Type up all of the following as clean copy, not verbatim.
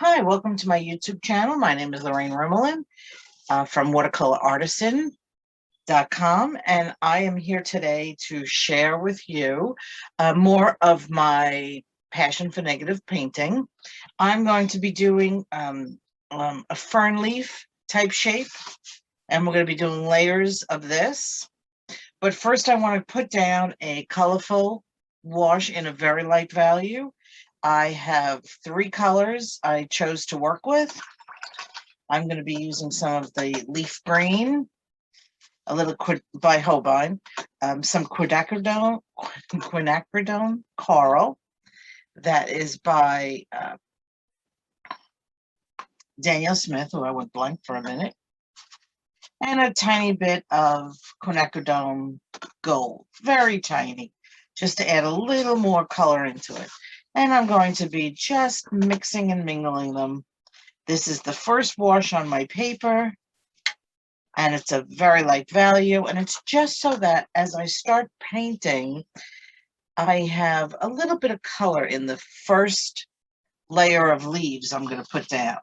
Hi, welcome to my YouTube channel. My name is Lorraine Rimelin from watercololartisan.com, and I am here today to share with you more of my passion for negative painting. I'm going to be doing a fern leaf type shape, and we're going to be doing layers of this. But first, I want to put down a colorful wash in a very light value. I have 3 colors I chose to work with. I'm going to be using some of the leaf green, a little by Holbein, some quinacridone coral that is by Daniel Smith, who I went blank for a minute, and a tiny bit of quinacridone gold, very tiny, just to add a little more color into it. And I'm going to be just mixing and mingling them. This is the first wash on my paper, and it's a very light value, and it's just so that as I start painting, I have a little bit of color in the first layer of leaves I'm going to put down.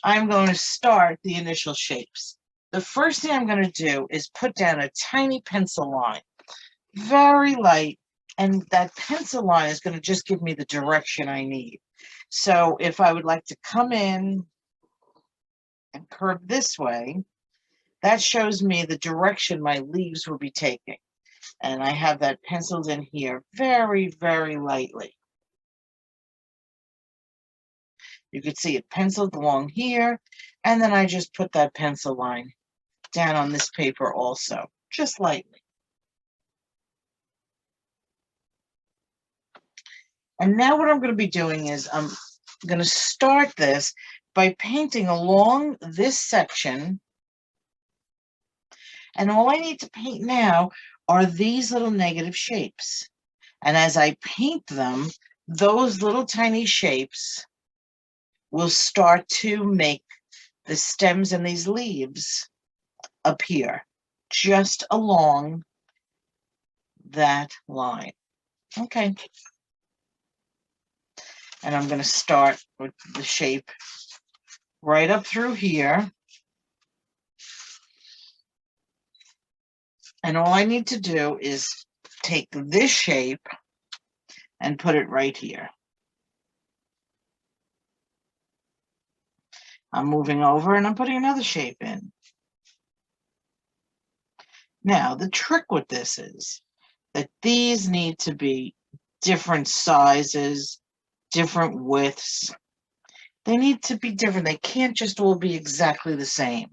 I'm going to start the initial shapes. The first thing I'm going to do is put down a tiny pencil line, very light, and that pencil line is going to just give me the direction I need. So if I would like to come in and curve this way, that shows me the direction my leaves will be taking. And I have that penciled in here very, very lightly. You can see it penciled along here, and then I just put that pencil line down on this paper also, just lightly. And now what I'm going to be doing is I'm going to start this by painting along this section. And all I need to paint now are these little negative shapes. And as I paint them, those little tiny shapes will start to make the stems and these leaves appear just along that line. Okay. And I'm going to start with the shape right up through here. And all I need to do is take this shape and put it right here. I'm moving over and I'm putting another shape in. Now, the trick with this is that these need to be different sizes, different widths. They need to be different. They can't just all be exactly the same.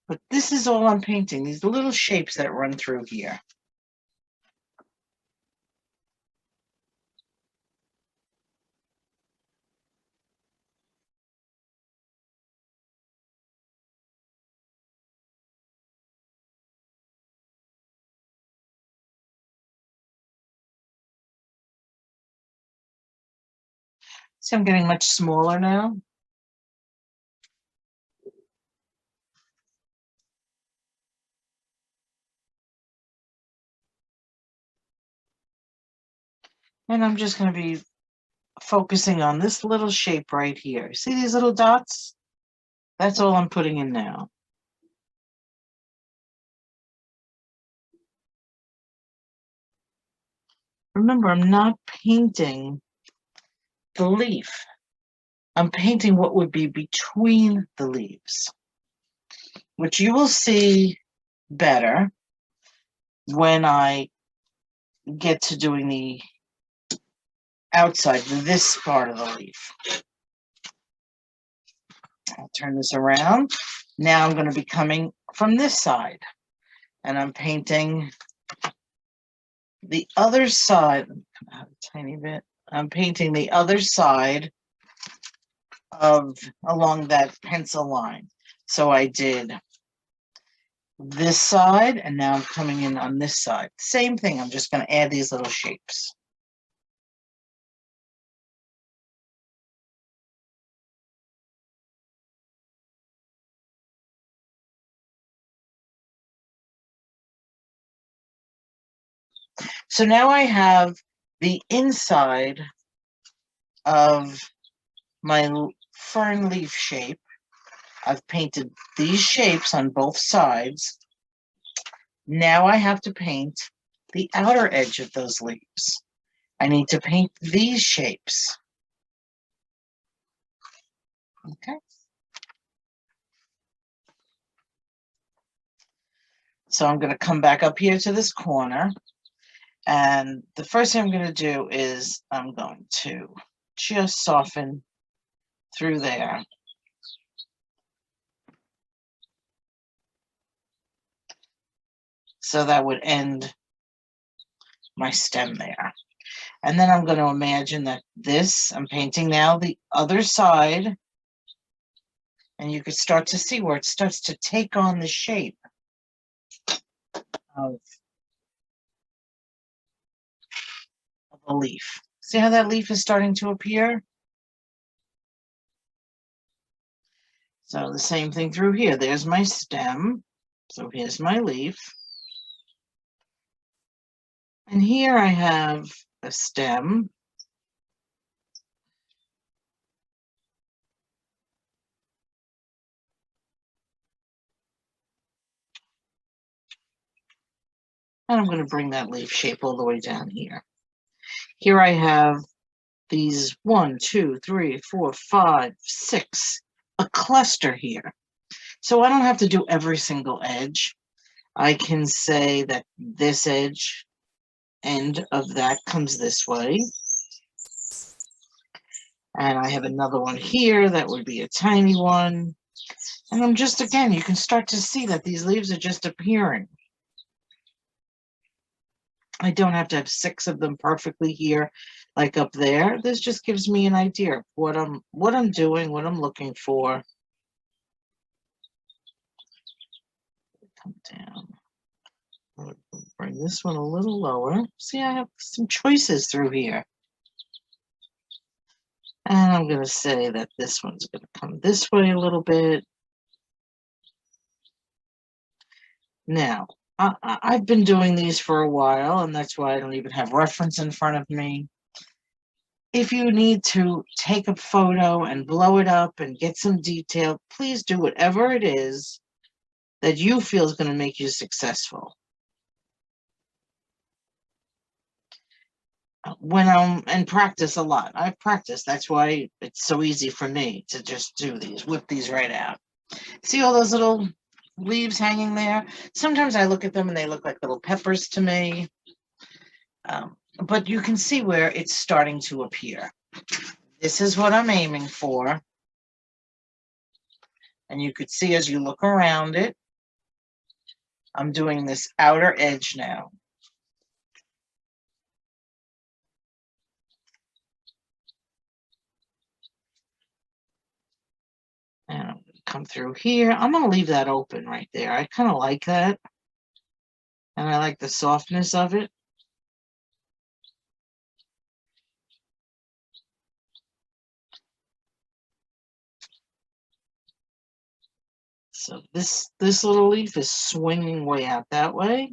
But this is all I'm painting, these little shapes that run through here. See, I'm getting much smaller now. And I'm just going to be focusing on this little shape right here. See these little dots? That's all I'm putting in now. Remember, I'm not painting the leaf. I'm painting what would be between the leaves, which you will see better when I get to doing the outside, this part of the leaf. I'll turn this around. Now I'm going to be coming from this side, and I'm painting the other side. Come out a tiny bit. I'm painting the other side of along that pencil line. So I did this side, and now I'm coming in on this side. Same thing. I'm just going to add these little shapes. So now I have the inside of my fern leaf shape. I've painted these shapes on both sides. Now I have to paint the outer edge of those leaves. I need to paint these shapes. Okay. So I'm going to come back up here to this corner. And the first thing I'm going to do is I'm going to just soften through there. So that would end my stem there. And then I'm going to imagine that I'm painting now the other side. And you could start to see where it starts to take on the shape of a leaf. See how that leaf is starting to appear? So the same thing through here. There's my stem. So here's my leaf. And here I have a stem. And I'm going to bring that leaf shape all the way down here. Here I have these 1, 2, 3, 4, 5, 6, a cluster here. So I don't have to do every single edge. I can say that this end of that comes this way. And I have another one here that would be a tiny one. And I'm just, again, you can start to see that these leaves are just appearing. I don't have to have 6 of them perfectly here, like up there. This just gives me an idea of what I'm doing, what I'm looking for. Come down. I'll bring this one a little lower. See, I have some choices through here. And I'm going to say that this one's going to come this way a little bit. Now, I've been doing these for a while, and that's why I don't even have reference in front of me. If you need to take a photo and blow it up and get some detail, please do whatever it is that you feel is going to make you successful. When I'm in practice a lot, I've practiced. That's why it's so easy for me to just do these, whip these right out. See all those little leaves hanging there? Sometimes I look at them and they look like little peppers to me. But you can see where it's starting to appear. This is what I'm aiming for. And you could see as you look around it, I'm doing this outer edge now. And I'm going to come through here. I'm going to leave that open right there. I kind of like that. And I like the softness of it. So this little leaf is swinging way out that way.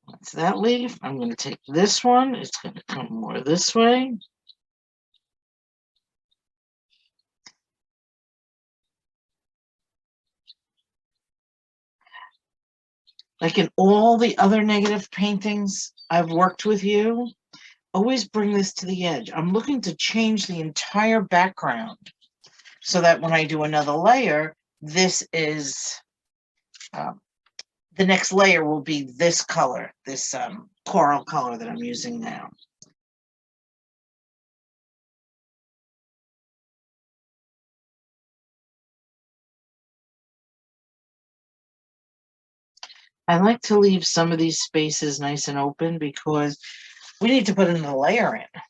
That's that leaf. I'm going to take this one. It's going to come more this way. Like in all the other negative paintings I've worked with you, always bring this to the edge. I'm looking to change the entire background so that when I do another layer, this is, the next layer will be this color, this coral color that I'm using now. I like to leave some of these spaces nice and open because we need to put another layer in.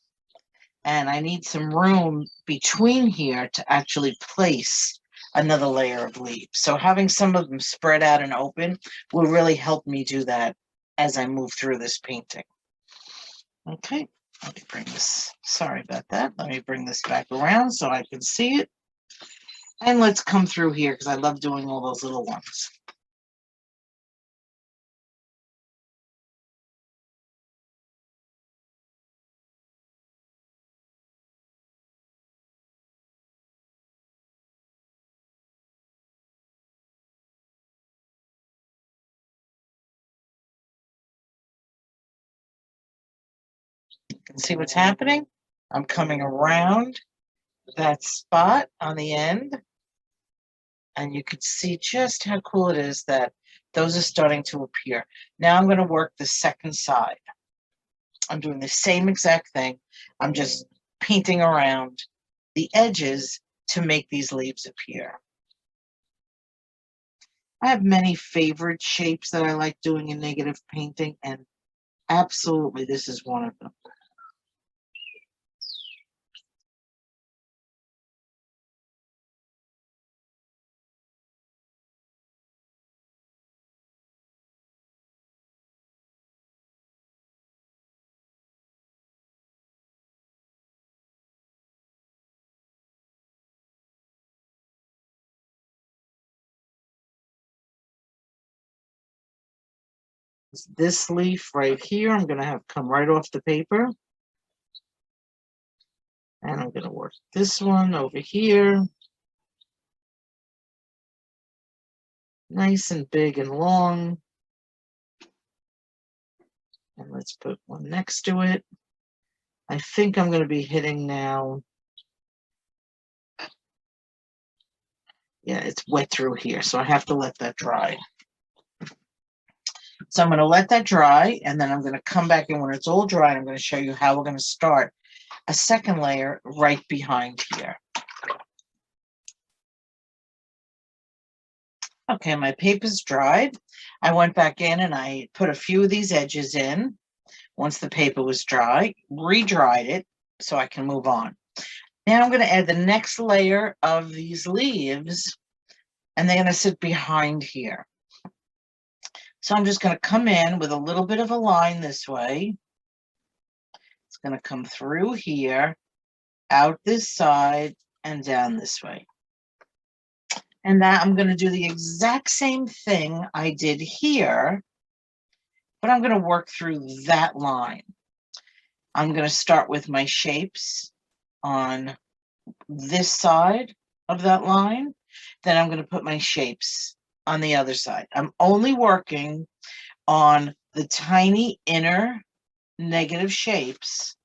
And I need some room between here to actually place another layer of leaves. So having some of them spread out and open will really help me do that as I move through this painting. Okay, let me bring this, sorry about that. Let me bring this back around so I can see it. And let's come through here because I love doing all those little ones. You can see what's happening. I'm coming around that spot on the end, and you could see just how cool it is that those are starting to appear. Now I'm going to work the second side. I'm doing the same exact thing. I'm just painting around the edges to make these leaves appear. I have many favorite shapes that I like doing in negative painting, and absolutely this is one of them. This leaf right here, I'm going to have come right off the paper. And I'm going to work this one over here. Nice and big and long. And let's put one next to it. I think I'm going to be hitting now. Yeah, it's wet through here, so I have to let that dry. So I'm going to let that dry, and then I'm going to come back in when it's all dry, and I'm going to show you how we're going to start a second layer right behind here. Okay, my paper's dried. I went back in and I put a few of these edges in. Once the paper was dry, re-dried it so I can move on. Now I'm going to add the next layer of these leaves, and they're going to sit behind here. So I'm just going to come in with a little bit of a line this way. It's going to come through here, out this side, and down this way. And now I'm going to do the exact same thing I did here, but I'm going to work through that line. I'm going to start with my shapes on this side of that line. Then I'm going to put my shapes on the other side. I'm only working on the tiny inner negative shapes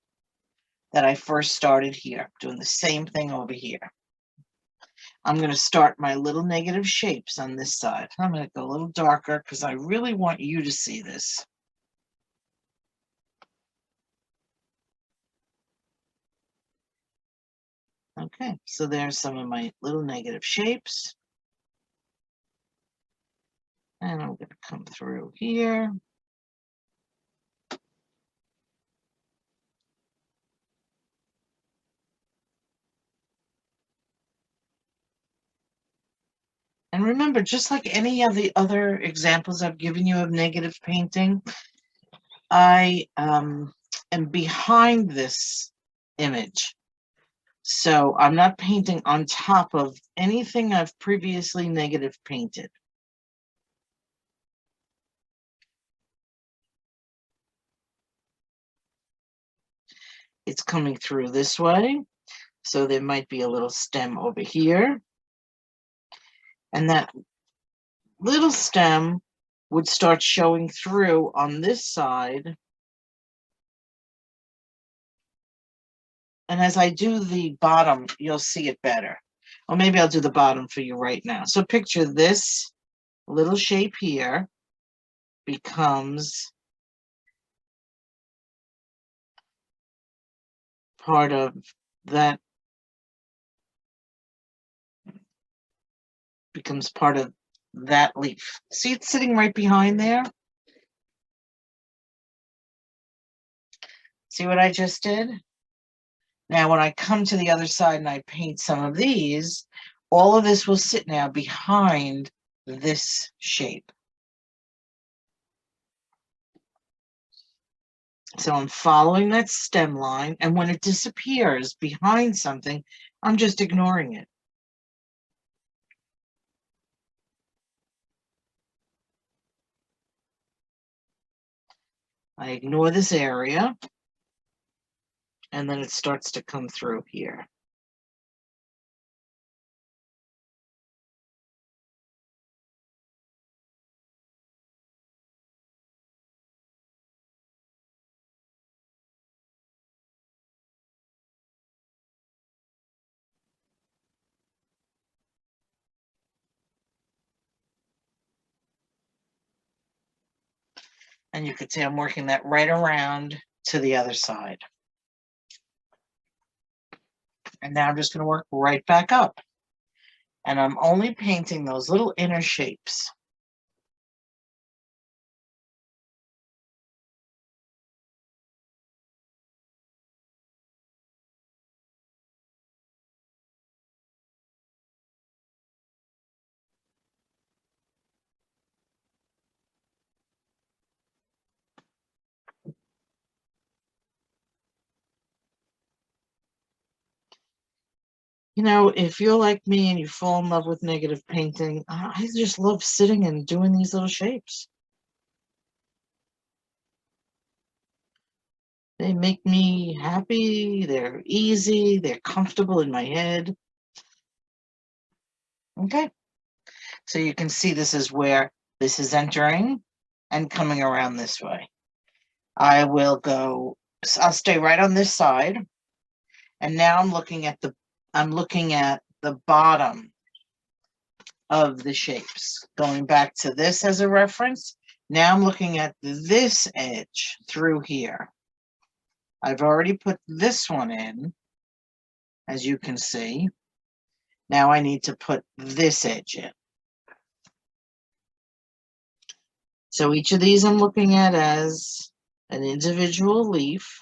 that I first started here, doing the same thing over here. I'm going to start my little negative shapes on this side. I'm going to go a little darker because I really want you to see this. Okay, so there's some of my little negative shapes. And I'm going to come through here. And remember, just like any of the other examples I've given you of negative painting, I am behind this image. So I'm not painting on top of anything I've previously negative painted. It's coming through this way. So there might be a little stem over here. And that little stem would start showing through on this side. And as I do the bottom, you'll see it better. Or maybe I'll do the bottom for you right now. So picture this little shape here becomes part of that, leaf. See, it's sitting right behind there. See what I just did? Now, when I come to the other side and I paint some of these, all of this will sit now behind this shape. So I'm following that stem line, and when it disappears behind something, I'm just ignoring it. I ignore this area, and then it starts to come through here. And you can see I'm working that right around to the other side. And now I'm just going to work right back up. And I'm only painting those little inner shapes. You know, if you're like me and you fall in love with negative painting, I just love sitting and doing these little shapes. They make me happy, they're easy, they're comfortable in my head. Okay, so you can see this is where this is entering and coming around this way. I'll stay right on this side. And now I'm looking at the bottom of the shapes. Going back to this as a reference, now I'm looking at this edge through here. I've already put this one in, as you can see. Now I need to put this edge in. So each of these I'm looking at as an individual leaf.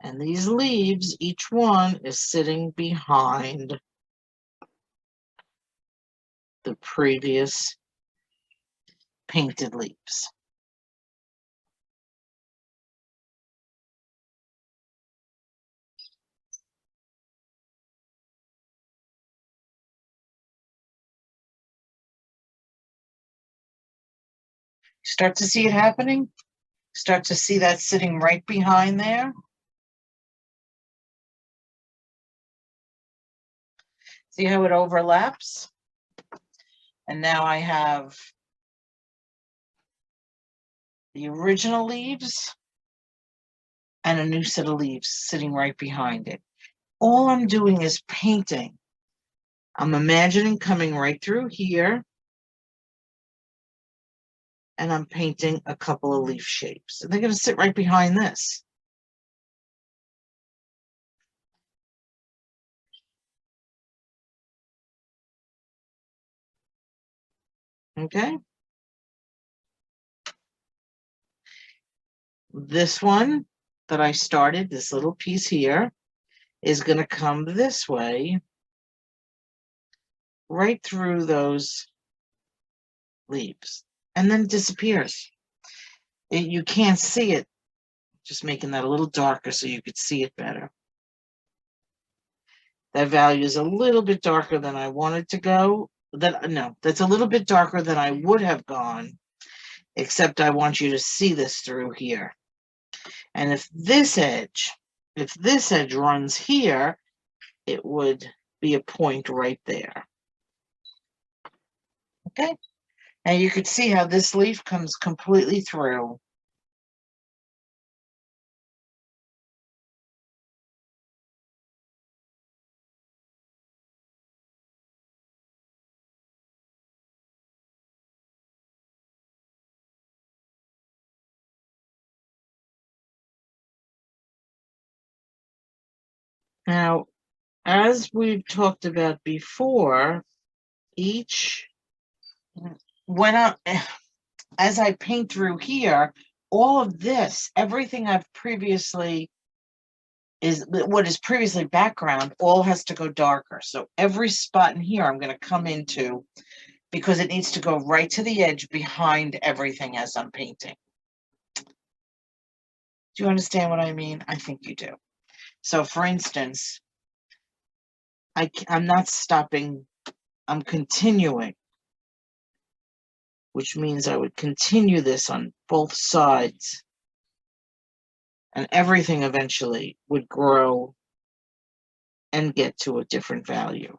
And these leaves, each one is sitting behind the previous painted leaves. Start to see it happening? Start to see that sitting right behind there? See how it overlaps? And now I have the original leaves and a new set of leaves sitting right behind it. All I'm doing is painting. I'm imagining coming right through here, and I'm painting a couple of leaf shapes. And they're going to sit right behind this. Okay? This one that I started, this little piece here, is going to come this way, right through those leaves, and then disappears. You can't see it. Just making that a little darker so you could see it better. That value is a little bit darker than I wanted to go. That's a little bit darker than I would have gone, except I want you to see this through here. And if this edge runs here, it would be a point right there. Okay, and you could see how this leaf comes completely through. Now, as we've talked about before, as I paint through here, all of this, everything what is previously background, all has to go darker. So every spot in here I'm going to come into, because it needs to go right to the edge behind everything as I'm painting. Do you understand what I mean? I think you do. So for instance, I'm not stopping, I'm continuing, which means I would continue this on both sides, and everything eventually would grow and get to a different value.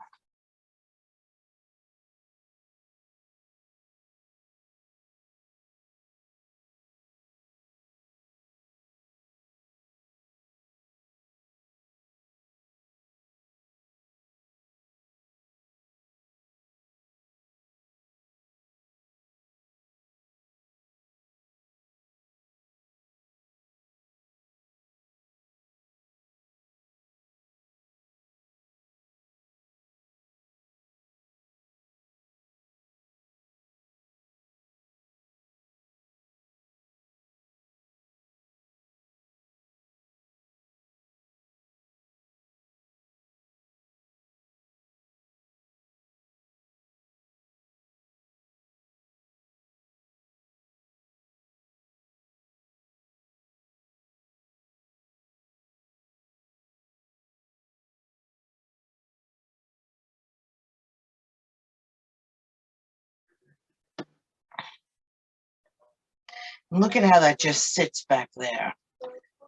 And look at how that just sits back there,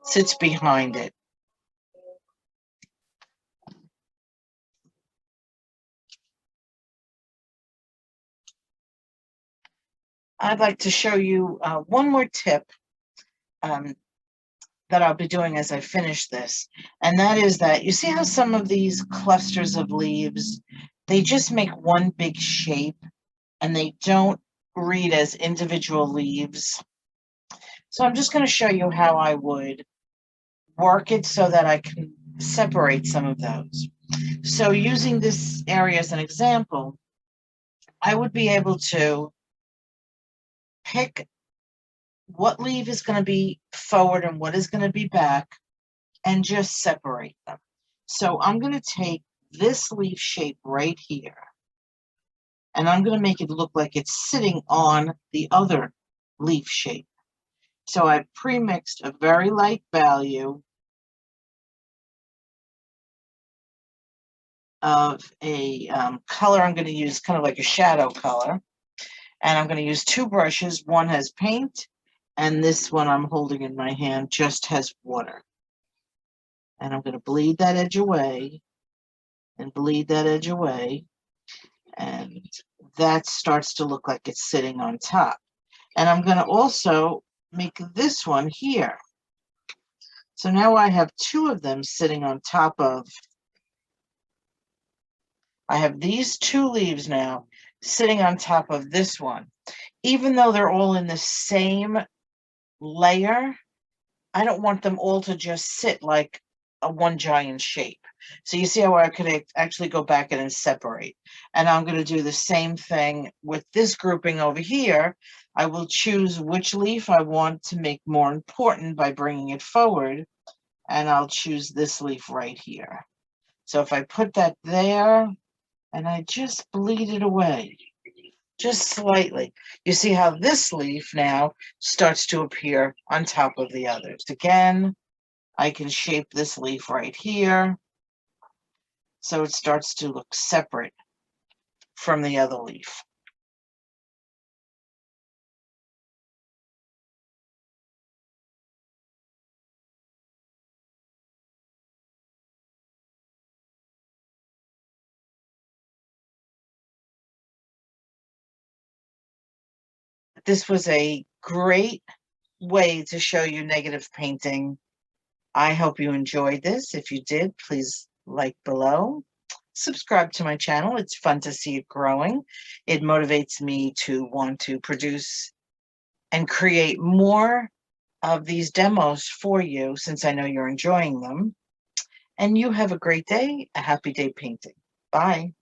sits behind it. I'd like to show you one more tip that I'll be doing as I finish this. And that is that you see how some of these clusters of leaves, they just make one big shape and they don't read as individual leaves. So I'm just going to show you how I would work it so that I can separate some of those. So using this area as an example, I would be able to pick what leaf is going to be forward and what is going to be back and just separate them. So I'm going to take this leaf shape right here and I'm going to make it look like it's sitting on the other leaf shape. So I've pre-mixed a very light value of a color I'm going to use, kind of like a shadow color. And I'm going to use two brushes. One has paint, and this one I'm holding in my hand just has water. And I'm going to bleed that edge away and bleed that edge away. And that starts to look like it's sitting on top. And I'm going to also make this one here. So now I have two of them sitting on top of, I have these two leaves now sitting on top of this one. Even though they're all in the same layer, I don't want them all to just sit like a one giant shape. So you see how I could actually go back in and separate. And I'm going to do the same thing with this grouping over here. I will choose which leaf I want to make more important by bringing it forward. And I'll choose this leaf right here. So if I put that there and I just bleed it away, just slightly, you see how this leaf now starts to appear on top of the others. Again, I can shape this leaf right here so it starts to look separate from the other leaf. This was a great way to show you negative painting. I hope you enjoyed this. If you did, please like below. Subscribe to my channel. It's fun to see it growing. It motivates me to want to produce and create more of these demos for you, since I know you're enjoying them. And you have a great day, a happy day painting. Bye.